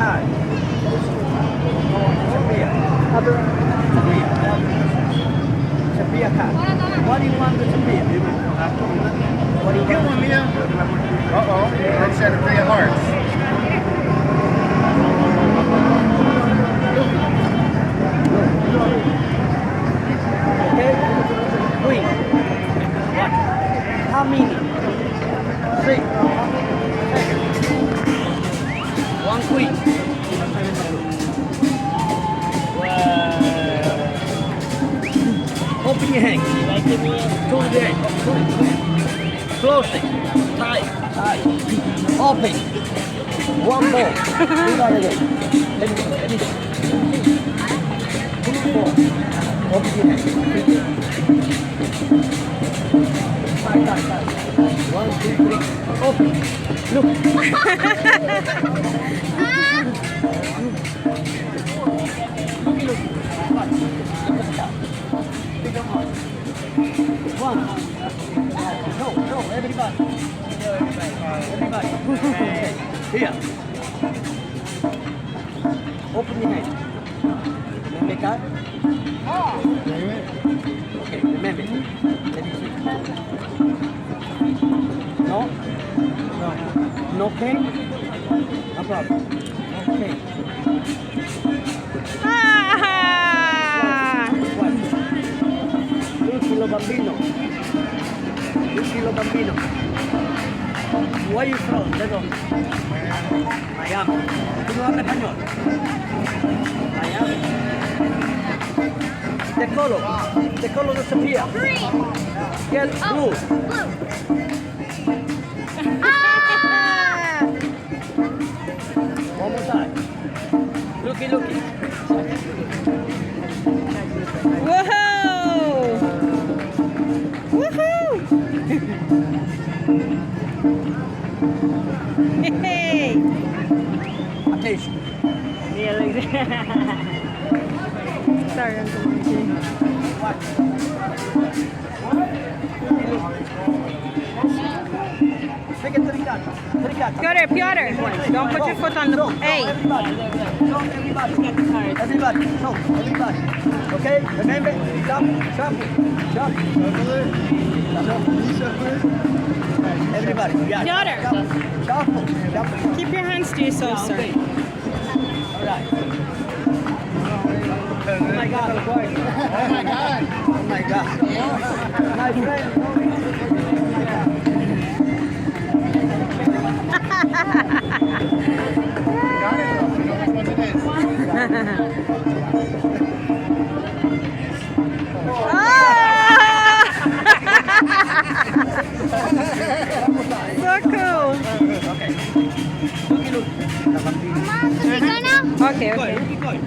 Thai. Sophia. Sophia cat. What do you want with Sophia? What do you Get want? one, Mia. Uh-oh. Let's set a 3 of hearts. Okay? Queen. What? How many? 3. One queen. Open your hand. Two there. Close it. Tight. Open. One more. Do that again. Two more. Open your hand. Tight. 1, 2, 3. Open. One. No, everybody. Everybody. Here. Open your hand. Remember that? Okay, remember. Let me see. No? No pain? No problem. Okay. Lucilo Bambino. Where you from? ¿De dónde? Miami. ¿Tú no hablas español? Miami. The color disappear. Green. Get blue. Blue. One more time. Looky. Woohoo! Woohoo! Hey! Attention. Sorry, Uncle Margie. What? Take it to the cat. Piotr, don't put your foot on the... Hey! Everybody. Okay? Remember? Jump. Everybody. Yeah. Piotr. Jump. Keep your hands to yourself, sir. Okay. All right. Oh my God. Oh, my God. Oh my God. My friend. Got it, though. You know which one it is. So cool. Okay. Look. Mama, can we go now? Okay. Keep going.